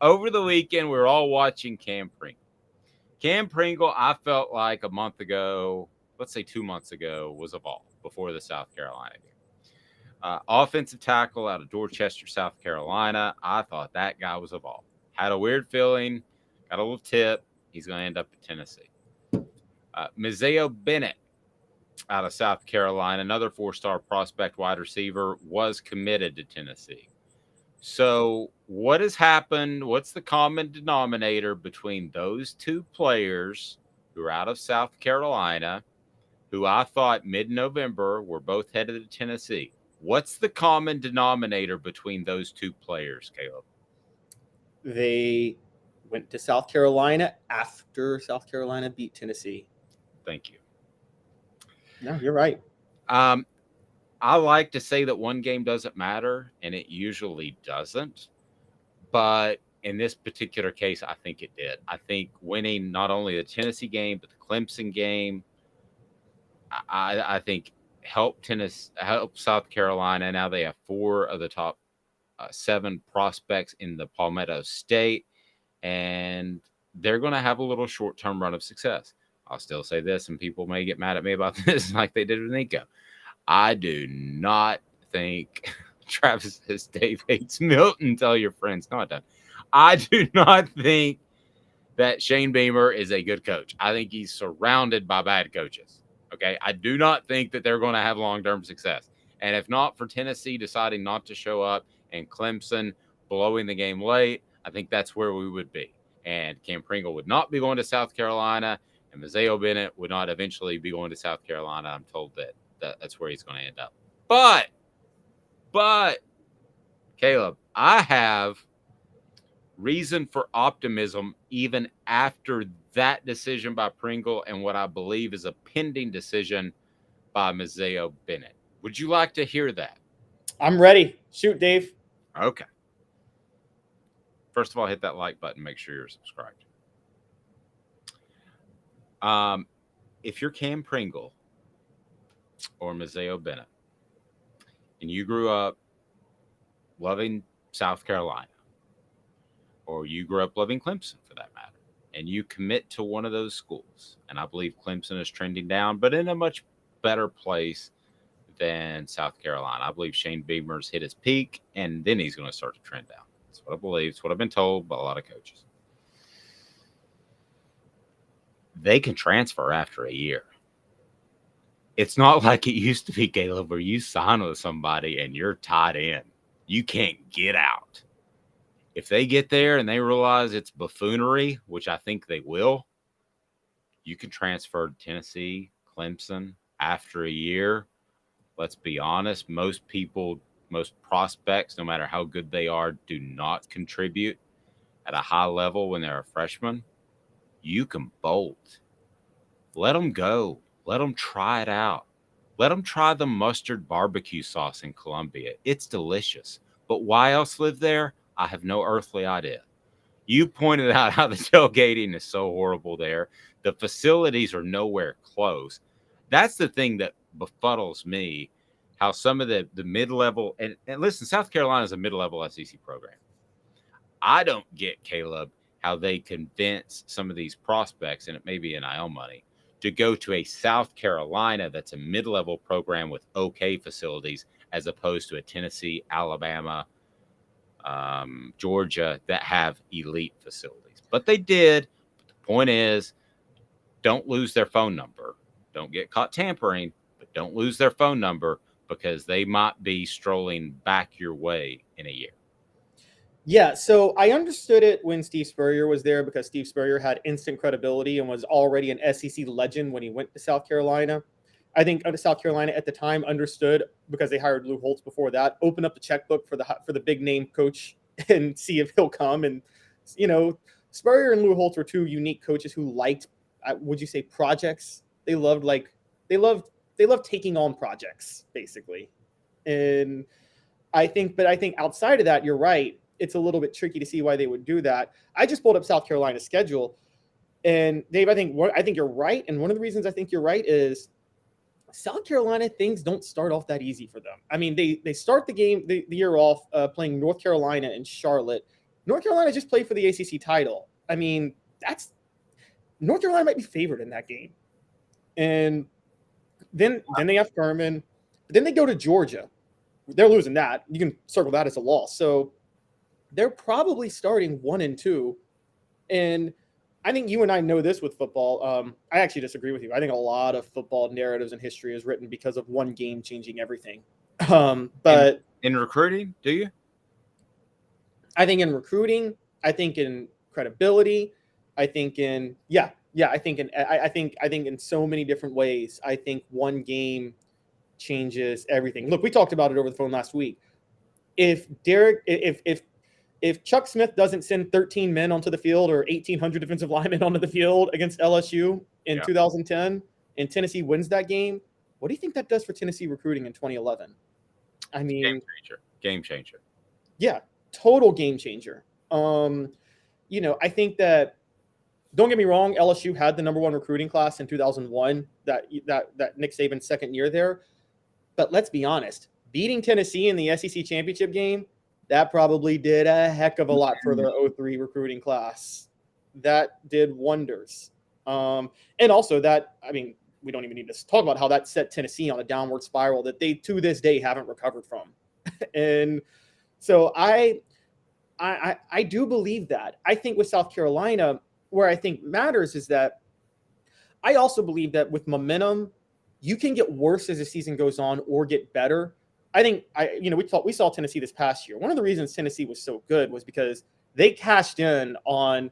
over the weekend, we were all watching Kam Pringle. Kam Pringle, I felt like a month ago, let's say 2 months ago, was a Vol before the South Carolina game. Offensive tackle out of Dorchester, South Carolina. I thought that guy was a Vol. Had a weird feeling, got a little tip. He's going to end up at Tennessee. Mazeo Bennett out of South Carolina, another four-star prospect wide receiver, was committed to Tennessee. So what has happened? What's the common denominator between those two players who are out of South Carolina, who I thought mid-November were both headed to Tennessee? What's the common denominator between those two players, Caleb? They went to South Carolina after South Carolina beat Tennessee. Thank you. No, you're right. I like to say that one game doesn't matter, and it usually doesn't. But in this particular case, I think it did. I think winning not only the Tennessee game, but the Clemson game, I think helped South Carolina. Now they have 4 of the top 7 prospects in the Palmetto State, and they're going to have a little short-term run of success. I'll still say this, and people may get mad at me about this like they did with Nico. I do not think Travis says Dave hates Milton. Tell your friends. No, I don't. I do not think that Shane Beamer is a good coach. I think he's surrounded by bad coaches. Okay. I do not think that they're going to have long-term success. And if not for Tennessee deciding not to show up and Clemson blowing the game late, I think that's where we would be. And Kam Pringle would not be going to South Carolina, and Mazeo Bennett would not eventually be going to South Carolina. I'm told that's where he's going to end up. But, Caleb, I have reason for optimism even after that decision by Pringle and what I believe is a pending decision by Mazeo Bennett. Would you like to hear that? I'm ready. Shoot, Dave. Okay. First of all, hit that like button. Make sure you're subscribed. If you're Kam Pringle or Mazeo Bennett and you grew up loving South Carolina, or you grew up loving Clemson for that matter, and you commit to one of those schools, and I believe Clemson is trending down, but in a much better place than South Carolina. I believe Shane Beamer's hit his peak, and then he's going to start to trend down. That's what I believe. It's what I've been told by a lot of coaches. They can transfer after a year. It's not like it used to be, Caleb, where you sign with somebody and you're tied in. You can't get out. If they get there and they realize it's buffoonery, which I think they will, you can transfer to Tennessee, Clemson after a year. Let's be honest, most prospects, no matter how good they are, do not contribute at a high level when they're a freshman. You can bolt. Let them go. Let them try it out. Let them try the mustard barbecue sauce in Columbia. It's delicious. But why else live there? I have no earthly idea. You pointed out how the tailgating is so horrible there. The facilities are nowhere close. That's the thing that befuddles me, how some of the mid-level, and listen, South Carolina is a mid-level SEC program. I don't get, Caleb, how they convince some of these prospects, and it may be NIL money, to go to a South Carolina that's a mid-level program with okay facilities as opposed to a Tennessee, Alabama, Georgia that have elite facilities. But they did. But the point is, don't lose their phone number. Don't get caught tampering, but don't lose their phone number because they might be strolling back your way in a year. Yeah, so I understood it when Steve Spurrier was there because Steve Spurrier had instant credibility and was already an SEC legend when he went to South Carolina. I think South Carolina at the time understood because they hired Lou Holtz before that. Open up the checkbook for the big name coach and see if he'll come. And Spurrier and Lou Holtz were two unique coaches who liked, would you say, projects? They loved taking on projects basically. And I think outside of that, you're right. It's a little bit tricky to see why they would do that. I just pulled up South Carolina's schedule, and Dave, I think you're right. And one of the reasons I think you're right is South Carolina, things don't start off that easy for them. I mean, they start the year off playing North Carolina and Charlotte North Carolina just played for the ACC title. I mean, North Carolina might be favored in that game. And then they have Furman. But then they go to Georgia. They're losing that. You can circle that as a loss. So they're probably starting 1-2. And I think you and I know this with football. I actually disagree with you. I think a lot of football narratives and history is written because of one game changing everything. But in recruiting, do you? I think in recruiting, I think in credibility, I think in I think in so many different ways. I think one game changes everything. Look, we talked about it over the phone last week. If Chuck Smith doesn't send 13 men onto the field or 1,800 defensive linemen onto the field against LSU in 2010 and Tennessee wins that game, what do you think that does for Tennessee recruiting in 2011? I mean, game changer. Yeah, total game changer. I think that, don't get me wrong, LSU had the number one recruiting class in 2001, that Nick Saban's second year there. But let's be honest, beating Tennessee in the SEC championship game, that probably did a heck of a lot for their 03 recruiting class. That did wonders. And also that, I mean, we don't even need to talk about how that set Tennessee on a downward spiral that they, to this day, haven't recovered from. And so I do believe that. I think with South Carolina, where I think matters is that I also believe that with momentum, you can get worse as the season goes on or get better. I think we saw Tennessee this past year. One of the reasons Tennessee was so good was because they cashed in on,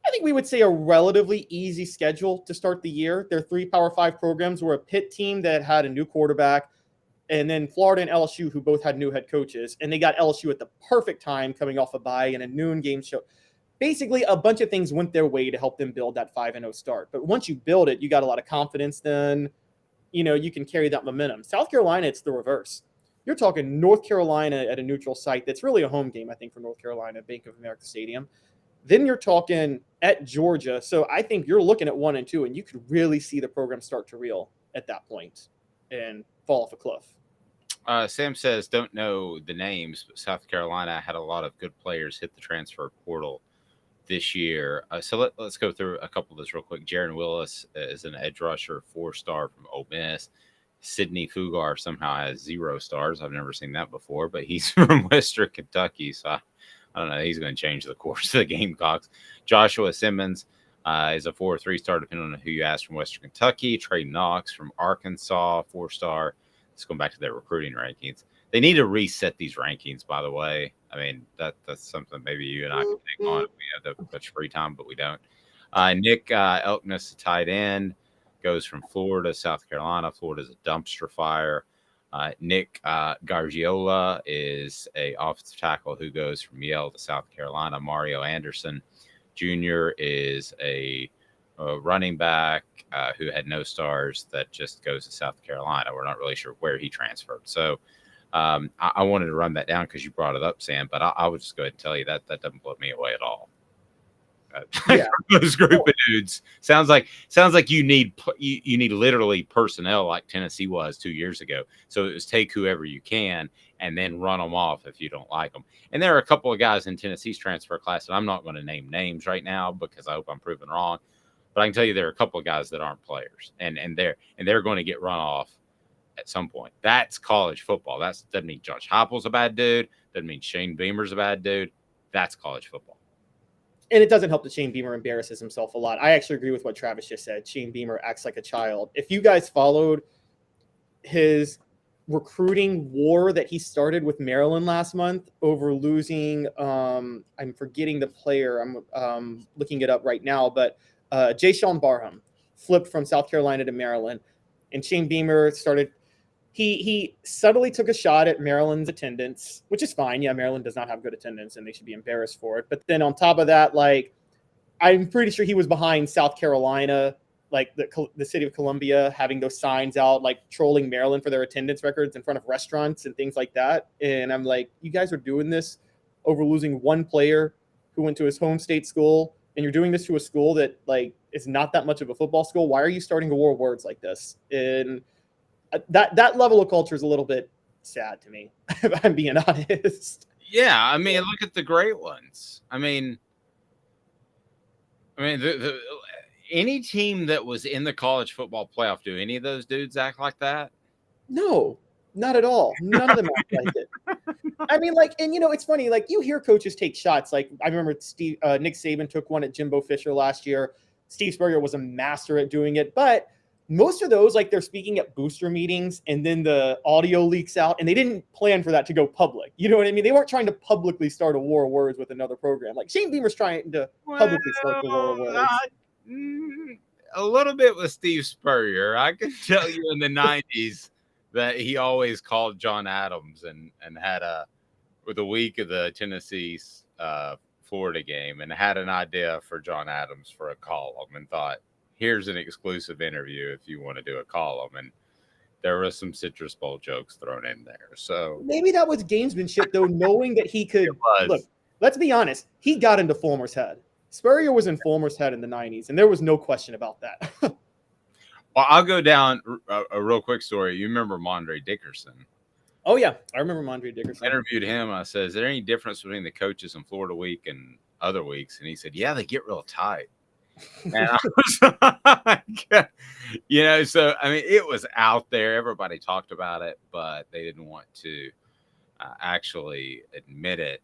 I think we would say, a relatively easy schedule to start the year. Their 3 Power 5 programs were a Pitt team that had a new quarterback, and then Florida and LSU, who both had new head coaches, and they got LSU at the perfect time coming off a bye and a noon game show. Basically, a bunch of things went their way to help them build that 5-0 start. But once you build it, you got a lot of confidence. Then, you can carry that momentum. South Carolina, it's the reverse. You're talking North Carolina at a neutral site. That's really a home game, I think, for North Carolina, Bank of America Stadium. Then you're talking at Georgia. So I think you're looking at 1-2, and you could really see the program start to reel at that point and fall off a cliff. Sam says, don't know the names, but South Carolina had a lot of good players hit the transfer portal this year. So let's go through a couple of this real quick. Jaron Willis is an edge rusher, 4-star from Ole Miss. Sidney Fugar somehow has 0 stars. I've never seen that before, but he's from Western Kentucky. So I don't know. He's going to change the course of the Gamecocks. Joshua Simmons is a 4 or 3-star, depending on who you ask, from Western Kentucky. Trey Knox from Arkansas, 4-star. Let's go back to their recruiting rankings. They need to reset these rankings, by the way. I mean, that's something maybe you and I can take on if we have that much free time, but we don't. Nick Elkness, a tight end, goes from Florida to South Carolina. Florida's a dumpster fire. Nick Gargiola is a offensive tackle who goes from Yale to South Carolina. Mario Anderson Jr. is a running back who had no stars that just goes to South Carolina. We're not really sure where he transferred. So I wanted to run that down because you brought it up, Sam, but I would just go ahead and tell you that doesn't blow me away at all. Those group of dudes sounds like you need literally personnel like Tennessee was 2 years ago. So it was take whoever you can and then run them off if you don't like them. And there are a couple of guys in Tennessee's transfer class, and I'm not going to name names right now because I hope I'm proven wrong. But I can tell you there are a couple of guys that aren't players, and they're going to get run off at some point. That's college football. That doesn't mean Josh Heupel's a bad dude. Doesn't mean Shane Beamer's a bad dude. That's college football. And it doesn't help that Shane Beamer embarrasses himself a lot. I actually agree with what Travis just said. Shane Beamer acts like a child. If you guys followed his recruiting war that he started with Maryland last month over losing, I'm forgetting the player. I'm looking it up right now, but Jay-Sean Barham flipped from South Carolina to Maryland, and Shane Beamer started. He subtly took a shot at Maryland's attendance, which is fine. Yeah, Maryland does not have good attendance, and they should be embarrassed for it. But then on top of that, I'm pretty sure he was behind South Carolina, the city of Columbia, having those signs out, trolling Maryland for their attendance records in front of restaurants and things like that. And I'm like, you guys are doing this over losing one player who went to his home state school, and you're doing this to a school that is not that much of a football school. Why are you starting a war of words like this? And that level of culture is a little bit sad to me, if I'm being honest. Yeah, I mean, look at the great ones. Any team that was in the college football playoff, do any of those dudes act like that? No, not at all. None of them act like it. I mean, like, and it's funny. Like, you hear coaches take shots. Like, I remember Nick Saban took one at Jimbo Fisher last year. Steve Spurrier was a master at doing it, but most of those, like, they're speaking at booster meetings, and then the audio leaks out, and they didn't plan for that to go public. You know what I mean? They weren't trying to publicly start a war of words with another program. Like, Shane Beamer's trying to publicly start the war of words. A little bit with Steve Spurrier. I can tell you in the 90s that he always called John Adams and had with the week of the Tennessee Florida game and had an idea for John Adams for a column and thought, here's an exclusive interview if you want to do a column. And there was some Citrus Bowl jokes thrown in there. So maybe that was gamesmanship, though, knowing that he could. Look, let's be honest. He got into Fulmer's head. Spurrier was in Fulmer's head in the 90s, and there was no question about that. Well, I'll go down a real quick story. You remember Mondre Dickerson? Oh, yeah. I remember Mondre Dickerson. I interviewed him. I said, is there any difference between the coaches in Florida week and other weeks? And he said, yeah, they get real tight. And I was like, so, I mean, it was out there. Everybody talked about it, but they didn't want to actually admit it.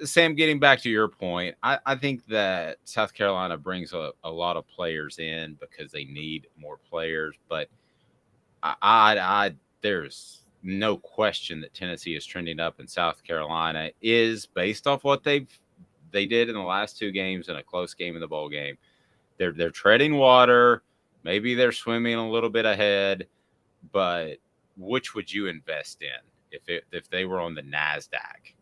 Sam, getting back to your point, I think that South Carolina brings a lot of players in because they need more players. But there's no question that Tennessee is trending up and South Carolina is based off what they did in the last two games and a close game in the bowl game. They're treading water. Maybe they're swimming a little bit ahead. But which would you invest in if they were on the NASDAQ?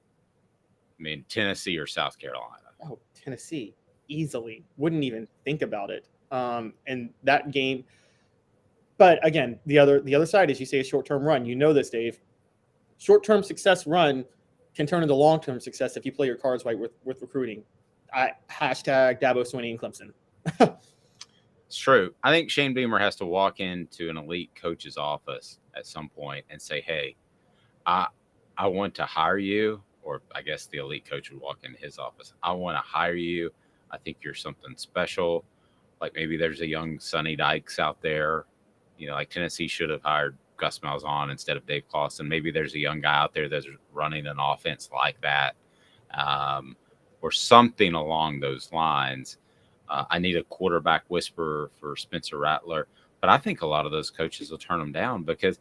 I mean, Tennessee or South Carolina? Oh, Tennessee, easily. Wouldn't even think about it. And that game. But again, the other side is, you say, a short-term run. You know this, Dave. Short-term success run can turn into long-term success if you play your cards right with recruiting. Hashtag Dabo Swinney and Clemson. It's true. I think Shane Beamer has to walk into an elite coach's office at some point and say, hey, I want to hire you. Or I guess the elite coach would walk into his office. I want to hire you. I think you're something special. Like maybe there's a young Sonny Dykes out there. Like Tennessee should have hired Gus Malzahn instead of Dave Clawson. Maybe there's a young guy out there that's running an offense like that, or something along those lines. I need a quarterback whisperer for Spencer Rattler. But I think a lot of those coaches will turn them down because,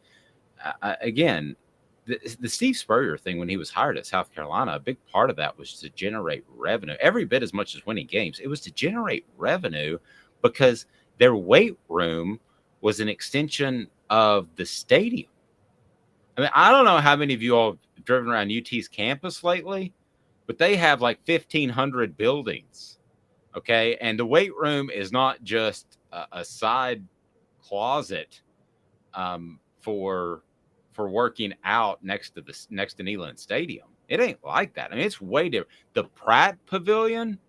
again, the Steve Spurrier thing, when he was hired at South Carolina, a big part of that was to generate revenue, every bit as much as winning games. It was to generate revenue because their weight room was an extension of the stadium. I mean, I don't know how many of you all have driven around UT's campus lately, but they have like 1,500 buildings, okay? And the weight room is not just a side closet for working out next to Neyland Stadium. It ain't like that. I mean, it's way different. The Pratt Pavilion,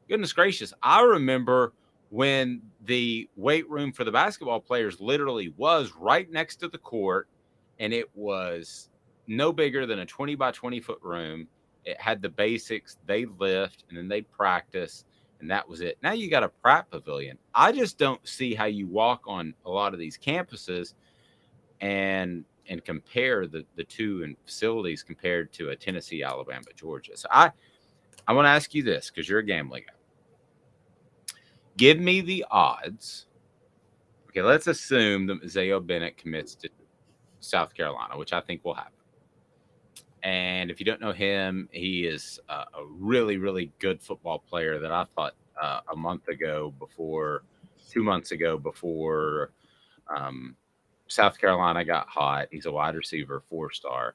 goodness gracious, I remember when the weight room for the basketball players literally was right next to the court, and it was no bigger than a 20 by 20 foot room. It had the basics. They lift, and then they practice, and that was it. Now you got a Pratt Pavilion. I just don't see how you walk on a lot of these campuses and compare the two in facilities compared to a Tennessee, Alabama, Georgia. So I want to ask you this, because you're a gambling guy. Give me the odds. Okay, let's assume that Zayo Bennett commits to South Carolina, which I think will happen. And if you don't know him, he is a really, really good football player that I thought 2 months ago before South Carolina got hot. He's a wide receiver, 4-star.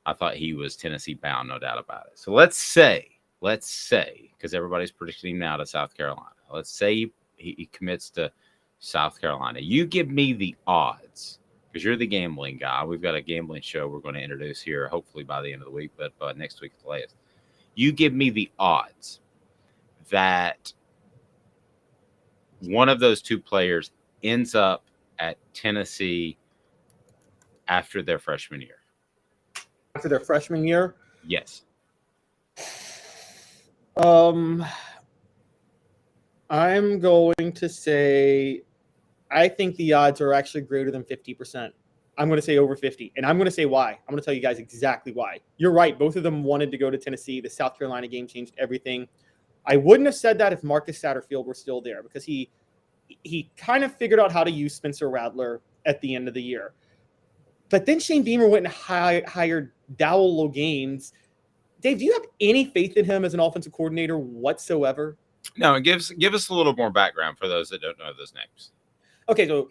I thought he was Tennessee bound, no doubt about it. So let's say, because everybody's predicting him now to South Carolina. Let's say he commits to South Carolina. You give me the odds, because you're the gambling guy. We've got a gambling show we're going to introduce here, hopefully by the end of the week, but next week at the latest. You give me the odds that one of those two players ends up at Tennessee after their freshman year. after their freshman year. Yes. I'm going to say I think the odds are actually greater than 50%. I'm going to say over 50. And I'm going to say why. I'm going to tell you guys exactly why. You're right. Both of them wanted to go to Tennessee. The South Carolina game changed everything. I wouldn't have said that if Marcus Satterfield were still there, because he kind of figured out how to use Spencer Rattler at the end of the year. But then Shane Beamer went and hired Dowell Logains. Dave, do you have any faith in him as an offensive coordinator whatsoever? No, give us a little more background for those that don't know those names. Okay, so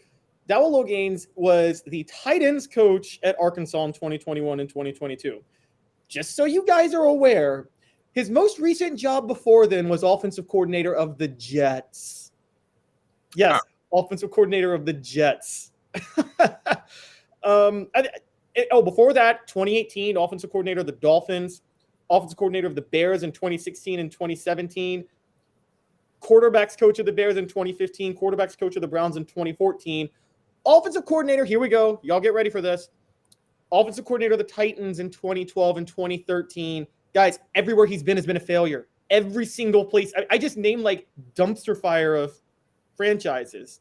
Dowell Logains was the tight ends coach at Arkansas in 2021 and 2022. Just so you guys are aware, his most recent job before then was offensive coordinator of the Jets. Yes, offensive coordinator of the Jets. Before that, 2018, offensive coordinator of the Dolphins, offensive coordinator of the Bears in 2016 and 2017, quarterbacks coach of the Bears in 2015, quarterbacks coach of the Browns in 2014, offensive coordinator, here we go, y'all get ready for this, offensive coordinator of the Titans in 2012 and 2013. Guys, everywhere he's been has been a failure. Every single place. I just named like dumpster fire of franchises.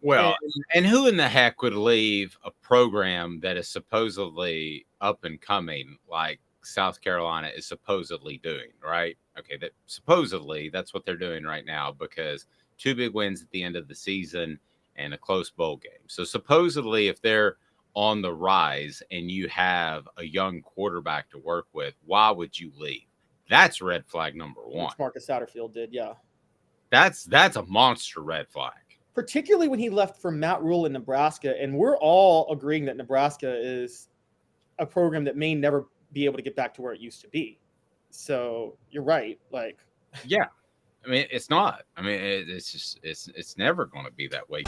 Well, and who in the heck would leave a program that is supposedly up and coming like South Carolina is supposedly doing, right? Okay, that supposedly that's what they're doing right now, because 2 big wins at the end of the season and a close bowl game. So supposedly if they're on the rise and you have a young quarterback to work with, why would you leave? That's red flag number one. Which Marcus Satterfield did, yeah. That's a monster red flag. Particularly when he left for Matt Rule in Nebraska. And we're all agreeing that Nebraska is a program that may never be able to get back to where it used to be. So you're right. Like, yeah, I mean, it's not. I mean, it's just it's never going to be that way.